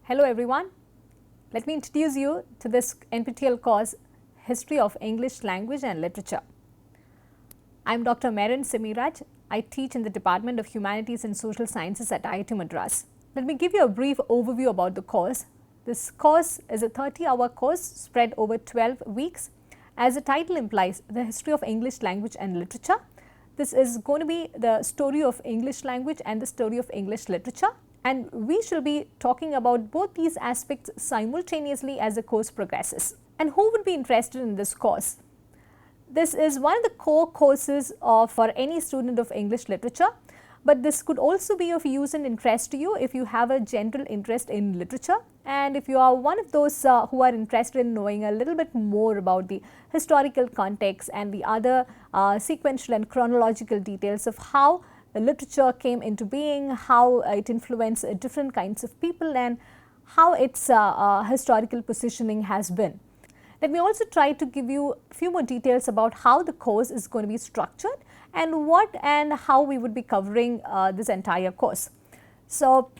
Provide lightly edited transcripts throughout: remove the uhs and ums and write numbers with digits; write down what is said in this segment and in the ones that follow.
Hello everyone, let me introduce you to this NPTEL course History of English Language and Literature. I am Dr. Merin Simi Raj. I teach in the Department of Humanities and Social Sciences at IIT Madras. Let me give you a brief overview about the course. This course is a 30-hour course spread over 12 weeks. As the title implies, the history of English language and literature. This is going to be the story of English language and the story of English literature. And we shall be talking about both these aspects simultaneously as the course progresses. And who would be interested in this course? This is one of the core courses for any student of English literature, but this could also be of use and interest to you if you have a general interest in literature, and if you are one of those who are interested in knowing a little bit more about the historical context and the other sequential and chronological details of how literature came into being, how it influenced different kinds of people, and how its historical positioning has been. Let me also try to give you a few more details about how the course is going to be structured and what and how we would be covering this entire course. So,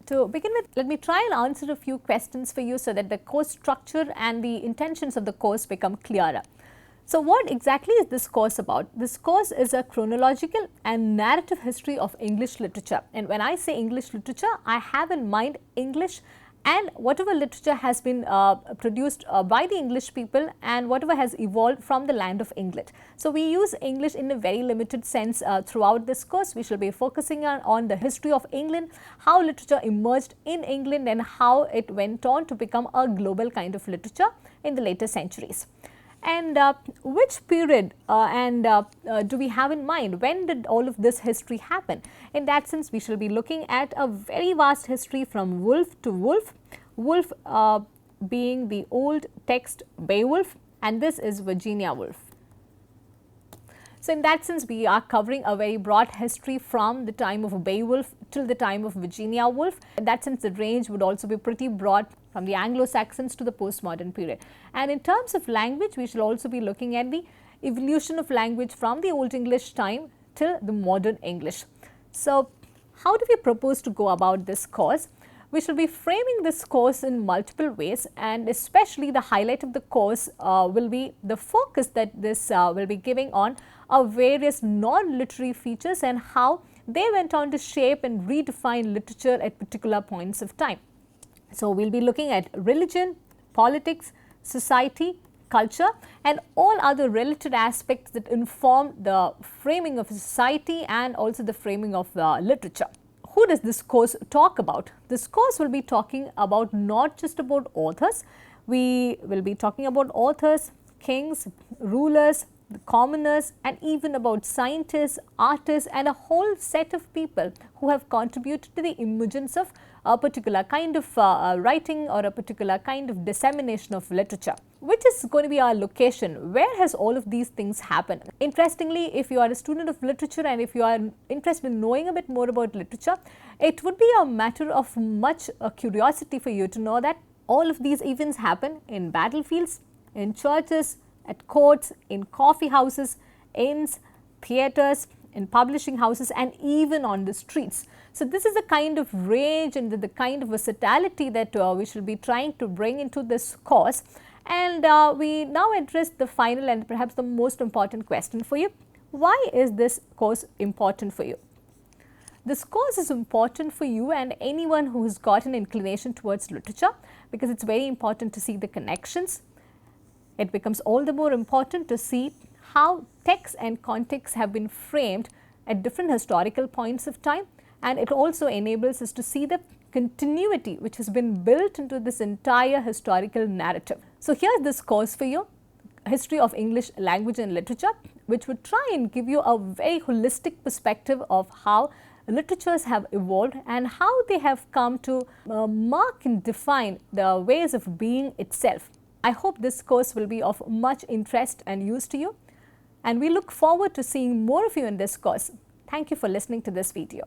to begin with, let me try and answer a few questions for you so that the course structure and the intentions of the course become clearer. So, what exactly is this course about? This course is a chronological and narrative history of English literature, and when I say English literature, I have in mind English and whatever literature has been produced by the English people and whatever has evolved from the land of England. So, we use English in a very limited sense throughout this course. We shall be focusing on the history of England, how literature emerged in England and how it went on to become a global kind of literature in the later centuries. And which period do we have in mind? When did all of this history happen? In that sense, we shall be looking at a very vast history from wolf to wolf, wolf being the old text Beowulf, and this is Virginia Woolf. So, in that sense, we are covering a very broad history from the time of Beowulf till the time of Virginia Woolf. In that sense, the range would also be pretty broad from the Anglo-Saxons to the postmodern period. And in terms of language, we shall also be looking at the evolution of language from the Old English time till the modern English. So, how do we propose to go about this course? We shall be framing this course in multiple ways, and especially the highlight of the course will be the focus that this will be giving on various non-literary features and how they went on to shape and redefine literature at particular points of time. So, we will be looking at religion, politics, society, culture and all other related aspects that inform the framing of society and also the framing of literature. Who does this course talk about? This course will be talking about not just about authors, we will be talking about authors, kings, rulers, the commoners, and even about scientists, artists and a whole set of people who have contributed to the emergence of a particular kind of writing or a particular kind of dissemination of literature. Which is going to be our location? Where has all of these things happened? Interestingly, if you are a student of literature and if you are interested in knowing a bit more about literature, it would be a matter of much curiosity for you to know that all of these events happen in battlefields, in churches, at courts, in coffee houses, inns, theatres, in publishing houses and even on the streets. So, this is the kind of range and the kind of versatility that we shall be trying to bring into this course. And we now address the final and perhaps the most important question for you. Why is this course important for you? This course is important for you and anyone who has got an inclination towards literature, because it is very important to see the connections. It becomes all the more important to see how texts and contexts have been framed at different historical points of time, and it also enables us to see the continuity which has been built into this entire historical narrative. So, here is this course for you, History of English Language and Literature, which would try and give you a very holistic perspective of how literatures have evolved and how they have come to mark and define the ways of being itself. I hope this course will be of much interest and use to you, and we look forward to seeing more of you in this course. Thank you for listening to this video.